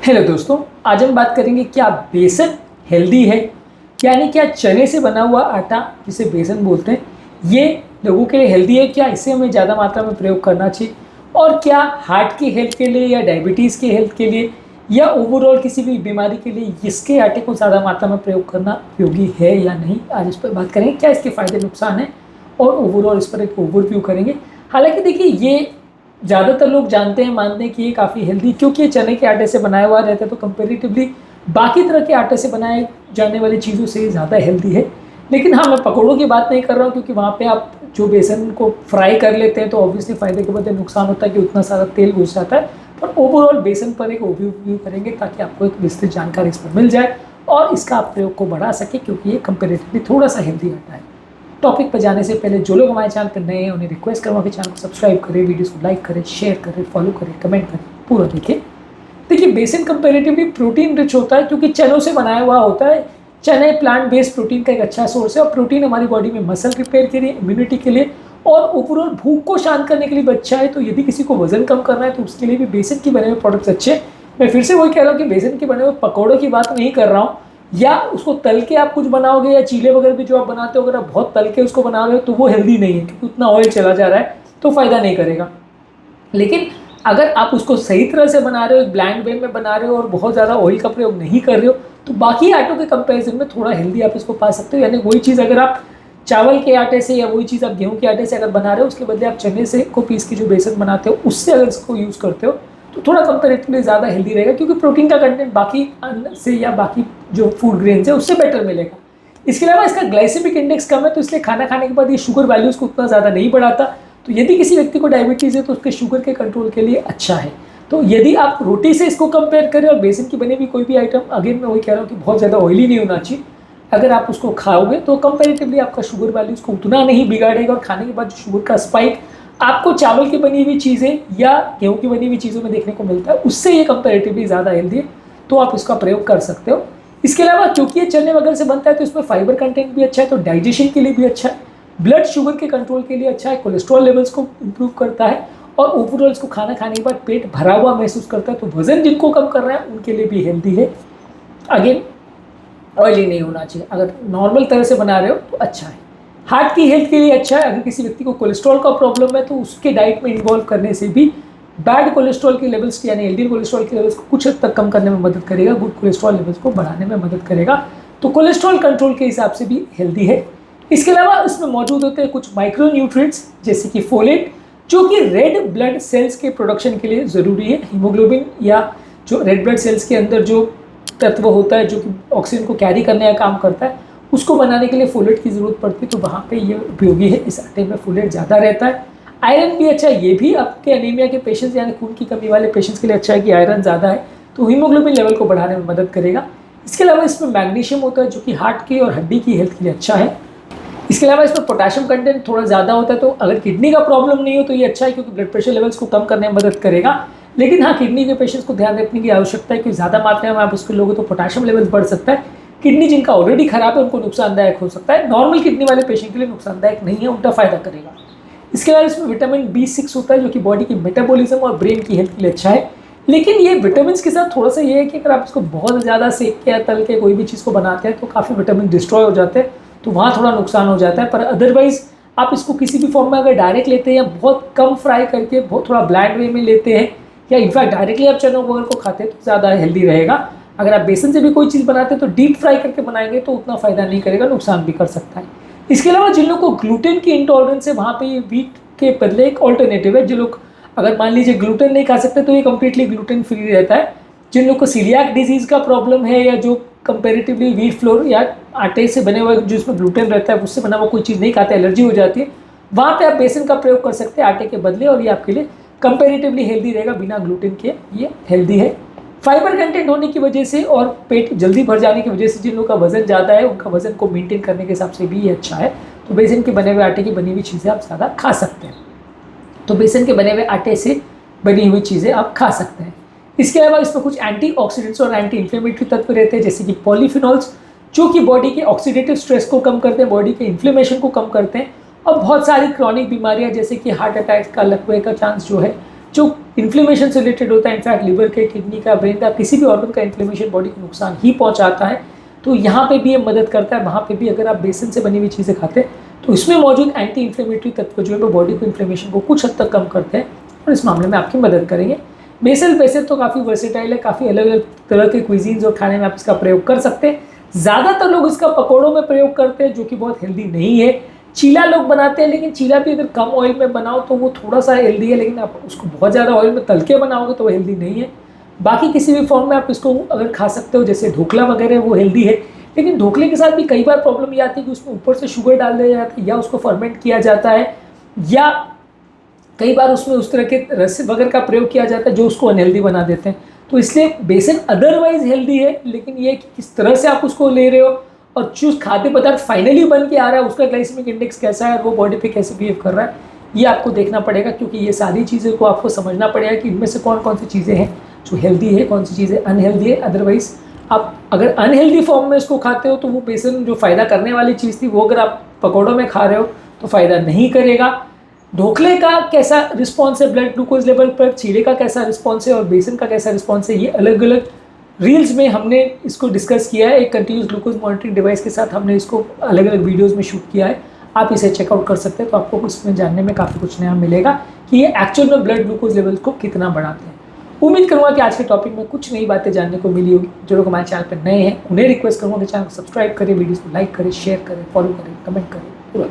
Hello दोस्तों, आज हम बात करेंगे क्या बेसन हेल्दी है। यानी क्या चने से बना हुआ आटा जिसे बेसन बोलते हैं ये लोगों के लिए हेल्दी है, क्या इसे हमें ज़्यादा मात्रा में प्रयोग करना चाहिए और क्या हार्ट की हेल्थ के लिए या डायबिटीज़ की हेल्थ के लिए या ओवरऑल किसी भी बीमारी के लिए इसके आटे को ज़्यादा मात्रा में प्रयोग करना उपयोगी है या नहीं। आज इस पर बात करेंगे क्या इसके फ़ायदे नुकसान हैं और ओवरऑल इस पर एक ओवरव्यू करेंगे। हालांकि देखिए, ये ज़्यादातर लोग जानते हैं, मानते हैं कि ये काफ़ी हेल्दी, क्योंकि ये चने के आटे से बनाया हुआ रहता है तो कंपेरेटिवली बाकी तरह के आटे से बनाए जाने वाली चीज़ों से ज़्यादा हेल्दी है। लेकिन हाँ, मैं पकौड़ों की बात नहीं कर रहा हूँ, क्योंकि वहाँ पे आप जो बेसन को फ्राई कर लेते हैं तो ऑब्वियसली फ़ायदे के बदले नुकसान होता है कि उतना सारा तेल घुस जाता है। पर ओवरऑल बेसन पर एक ओवरव्यू करेंगे ताकि आपको एक विस्तृत जानकारी इस पर मिल जाए और इसका आप प्रयोग को बढ़ा सके, क्योंकि ये कंपेरेटिवली थोड़ा सा हेल्दी आटा है। टॉपिक पर जाने से पहले जो लोग हमारे चैनल पर नए हैं उन्हें रिक्वेस्ट करूँगा कि चैनल को सब्सक्राइब करें, वीडियोस को लाइक करें, शेयर करें, फॉलो करें, कमेंट करें, पूरा देखें। देखिए, बेसन कंपेरेटिवली प्रोटीन रिच होता है क्योंकि चनों से बनाया हुआ होता है। चने प्लांट बेस्ड प्रोटीन का एक अच्छा सोर्स है और प्रोटीन हमारी बॉडी में मसल रिपेयर के लिए, इम्यूनिटी के लिए और ओवरऑल भूख को शांत करने के लिए भी अच्छा है। तो यदि किसी को वजन कम करना है तो उसके लिए भी बेसन के बने हुए प्रोडक्ट्स अच्छे हैं। मैं फिर से वही कह रहा हूँ कि बेसन के बने हुए पकौड़ों की बात नहीं कर रहा हूँ, या उसको तल के आप कुछ बनाओगे या चीले वगैरह भी जो आप बनाते हो, अगर आप बहुत तल के उसको बना रहे हो तो वो हेल्दी नहीं है, क्योंकि उतना ऑयल चला जा रहा है तो फ़ायदा नहीं करेगा। लेकिन अगर आप उसको सही तरह से बना रहे हो, एक ब्लैंड वे में बना रहे हो और बहुत ज़्यादा ऑयल का प्रयोग नहीं कर रहे हो, तो बाकी आटों के कंपैरिजन में थोड़ा हेल्दी आप इसको पा सकते हो। यानी वही चीज़ अगर आप चावल के आटे से या वही चीज़ आप गेहूं के आटे से अगर बना रहे हो, उसके बदले आप चने से को पीस के जो बेसन बनाते हो उससे अगर इसको यूज़ करते हो तो थोड़ा कंपेरेटिवली ज़्यादा हेल्दी रहेगा, क्योंकि प्रोटीन का कंटेंट बाकी अन्न से या बाकी जो फूड ग्रेन है उससे बेटर मिलेगा। इसके अलावा इसका ग्लाइसेमिक इंडेक्स कम है, तो इसलिए खाना खाने के बाद ये शुगर वैल्यूज़ को उतना ज़्यादा नहीं बढ़ाता। तो यदि किसी व्यक्ति को डायबिटीज़ है तो उसके शुगर के कंट्रोल के लिए अच्छा है। तो यदि आप रोटी से इसको कंपेयर करें और बेसन की बनी हुई कोई भी आइटम, अगेन मैं वही कह रहा हूँ कि बहुत ज़्यादा ऑयली नहीं होना चाहिए। अगर आप उसको खाओगे तो कंपेरेटिवली आपका शुगर वैल्यूज़ को उतना नहीं बिगाड़ेगा, और खाने के बाद जो शुगर का स्पाइक आपको चावल की बनी हुई चीज़ें या गेहूं की बनी हुई चीज़ों में देखने को मिलता है, उससे ये कंपेरेटिवली ज़्यादा हेल्दी है। तो आप इसका प्रयोग कर सकते हो। इसके अलावा क्योंकि ये चने वगैरह से बनता है तो इसमें फाइबर कंटेंट भी अच्छा है, तो डाइजेशन के लिए भी अच्छा है, ब्लड शुगर के कंट्रोल के लिए अच्छा है, कोलेस्ट्रॉल लेवल्स को इंप्रूव करता है और ओवरऑल इसको खाना खाने के बाद पेट भरा हुआ महसूस करता है। तो वजन जिनको कम करना है उनके लिए भी हेल्दी है। अगेन, ऑयली नहीं होना चाहिए, अगर नॉर्मल तरह से बना रहे हो तो अच्छा है। हार्ट की हेल्थ के लिए अच्छा है। अगर किसी व्यक्ति को कोलेस्ट्रॉल का प्रॉब्लम है तो उसके डाइट में इन्वॉल्व करने से भी बैड कोलेस्ट्रॉल के लेवल्स यानी एलडीएल कोलेस्ट्रॉल के लेवल्स को कुछ हद तक कम करने में मदद करेगा, गुड कोलेस्ट्रॉल लेवल्स को बढ़ाने में मदद करेगा। तो कोलेस्ट्रॉल कंट्रोल के हिसाब से भी हेल्दी है। इसके अलावा इसमें मौजूद होते हैं कुछ माइक्रो न्यूट्रिएंट्स जैसे कि फोलेट, जो कि रेड ब्लड सेल्स के प्रोडक्शन के लिए ज़रूरी है। हीमोग्लोबिन या जो रेड ब्लड सेल्स के अंदर जो तत्व होता है जो कि ऑक्सीजन को कैरी करने का काम करता है, उसको बनाने के लिए फोलेट की ज़रूरत पड़ती है, तो वहाँ पे ये उपयोगी है। इस आटे में फोलेट ज़्यादा रहता है। आयरन भी अच्छा है, ये भी आपके एनीमिया के पेशेंट्स यानी खून की कमी वाले पेशेंट्स के लिए अच्छा है कि आयरन ज़्यादा है, तो हीमोग्लोबिन लेवल को बढ़ाने में मदद करेगा। इसके अलावा इसमें मैग्नीशियम होता है जो कि हार्ट की और हड्डी की हेल्थ के लिए अच्छा है। इसके अलावा इसमें पोटेशियम कंटेंट थोड़ा ज़्यादा होता है, तो अगर किडनी का प्रॉब्लम नहीं हो तो ये अच्छा है, क्योंकि ब्लड प्रेशर लेवल्स को कम करने में मदद करेगा। लेकिन हाँ, किडनी के पेशेंट्स को ध्यान रखने की आवश्यकता है कि ज़्यादा मात्रा में आप उसके लोगों तो पोटेशियम लेवल्स बढ़ सकता है। किडनी जिनका ऑलरेडी खराब है उनको नुकसानदायक हो सकता है, नॉर्मल किडनी वाले पेशेंट के लिए नुकसानदायक नहीं है, उल्टा फायदा करेगा। इसके अलावा इसमें विटामिन B6 होता है जो कि बॉडी की मेटाबॉलिज्म और ब्रेन की हेल्थ के लिए अच्छा है। लेकिन ये विटामिन के साथ थोड़ा सा ये है कि अगर आप इसको बहुत ज़्यादा सेक के या तल के कोई भी चीज़ को बनाते हैं तो काफ़ी विटामिन डिस्ट्रॉय हो जाते हैं, तो वहाँ थोड़ा नुकसान हो जाता है। पर अदरवाइज आप इसको किसी भी फॉर्म में अगर डायरेक्ट लेते हैं या बहुत कम फ्राई करके बहुत थोड़ा ब्लैंड वे में लेते हैं, या इनफैक्ट डायरेक्टली आप चनों वगैरह को खाते हैं तो ज़्यादा हेल्दी रहेगा। अगर आप बेसन से भी कोई चीज़ बनाते हैं तो डीप फ्राई करके बनाएंगे तो उतना फ़ायदा नहीं करेगा, नुकसान भी कर सकता है। इसके अलावा जिन लोगों को ग्लूटेन की इंटॉलरेंस है वहाँ पे ये व्हीट के बदले एक ऑल्टरनेटिव है। जो लोग अगर मान लीजिए ग्लूटेन नहीं खा सकते तो ये कम्प्लीटली ग्लूटेन फ्री रहता है। जिन लोग को सीलियाक डिजीज़ का प्रॉब्लम है या जो कंपेरेटिवली व्हीट फ्लोर या आटे से बने हुए जो इसमें ग्लूटेन रहता है उससे बना हुआ कोई चीज़ नहीं खाते, एलर्जी हो जाती है, वहाँ पे आप बेसन का प्रयोग कर सकते हैं आटे के बदले, और ये आपके लिए कंपेरेटिवली हेल्दी रहेगा बिना ग्लूटेन के। ये हेल्दी है। फाइबर कंटेंट होने की वजह से और पेट जल्दी भर जाने की वजह से जिन लोगों का वजन ज़्यादा है उनका वजन को मेंटेन करने के हिसाब से भी ये अच्छा है। तो बेसन के बने हुए आटे की बनी हुई चीज़ें आप ज़्यादा खा सकते हैं। तो बेसन के बने हुए आटे से बनी हुई चीज़ें आप खा सकते हैं। इसके अलावा इसमें कुछ एंटीऑक्सीडेंट्स और एंटी इन्फ्लेमेटरी तत्व रहते हैं जैसे कि पॉलीफिनॉल्स, जो कि बॉडी के ऑक्सीडेटिव स्ट्रेस को कम करते हैं, बॉडी के इन्फ्लेमेशन को कम करते हैं, और बहुत सारी क्रॉनिक बीमारियां जैसे कि हार्ट अटैक का, लकवे का चांस जो है जो इन्फ्लेमेशन से रिलेटेड होता है, इनफैक्ट लिवर के, किडनी का, ब्रेन का, किसी भी ऑर्गन का इन्फ्लेमेशन बॉडी को नुकसान ही पहुंचाता है। तो यहाँ पे भी ये मदद करता है। वहाँ पे भी अगर आप बेसन से बनी हुई चीज़ें खाते हैं तो इसमें मौजूद एंटी इन्फ्लेमेटरी तत्व जो है वो बॉडी को इन्फ्लेमेशन को कुछ हद तक कम करते हैं और इस मामले में आपकी मदद करेंगे। बेसल वैसे तो काफ़ी वर्सेटाइल है, काफ़ी अलग अलग तरह के क्विजीन्स और खाने में आप इसका प्रयोग कर सकते हैं। ज़्यादातर लोग इसका पकौड़ों में प्रयोग करते हैं जो कि बहुत हेल्दी नहीं है। चीला लोग बनाते हैं, लेकिन चीला भी अगर कम ऑयल में बनाओ तो वो थोड़ा सा हेल्दी है, लेकिन आप उसको बहुत ज़्यादा ऑयल में तल के बनाओगे तो वो हेल्दी नहीं है। बाकी किसी भी फॉर्म में आप इसको अगर खा सकते हो, जैसे ढोकला वगैरह, वो हेल्दी है। लेकिन ढोकले के साथ भी कई बार प्रॉब्लम ये आती है कि उसमें ऊपर से शुगर डाल दिया जाता है या उसको फर्मेंट किया जाता है, या कई बार उसमें उस तरह के रस वगैरह का प्रयोग किया जाता है जो उसको अनहेल्दी बना देते हैं। तो इसलिए बेसन अदरवाइज हेल्दी है, लेकिन ये कि किस तरह से आप उसको ले रहे हो और जो खाद्य पदार्थ फाइनली बन के आ रहा है उसका ग्लाइसेमिक इंडेक्स कैसा है और वो बॉडी पे कैसे बिहेव कर रहा है, ये आपको देखना पड़ेगा। क्योंकि ये सारी चीज़ों को आपको समझना पड़ेगा कि इनमें से कौन कौन सी चीज़ें हैं जो हेल्दी है, कौन सी चीज़ें अनहेल्दी है। अदरवाइज आप अगर अनहेल्दी फॉर्म में इसको खाते हो तो वो बेसन जो फ़ायदा करने वाली चीज़ थी वो अगर आप पकौड़ों में खा रहे हो तो फ़ायदा नहीं करेगा। ढोकले का कैसा रिस्पॉन्स है ब्लड ग्लूकोज लेवल पर, चीले का कैसा रिस्पॉन्स है और बेसन का कैसा रिस्पॉन्स है, ये अलग अलग रील्स में हमने इसको डिस्कस किया है। एक कंटिन्यूस ग्लूकोज मॉनिटरिंग डिवाइस के साथ हमने इसको अलग अलग वीडियोस में शूट किया है, आप इसे चेकआउट कर सकते हैं। तो आपको इसमें जानने में काफ़ी कुछ नया मिलेगा कि ये एक्चुअल में ब्लड ग्लूकोज लेवल को कितना बढ़ाते हैं। उम्मीद करूँगा कि आज के टॉपिक में कुछ नई बातें जानने को मिली होगी। जो लोग हमारे चैनल पर नए हैं उन्हें रिक्वेस्ट करूँगा कि चैनल को सब्सक्राइब करें, वीडियोज़ को लाइक करें, शेयर करें, फॉलो करें, कमेंट करें पूरा।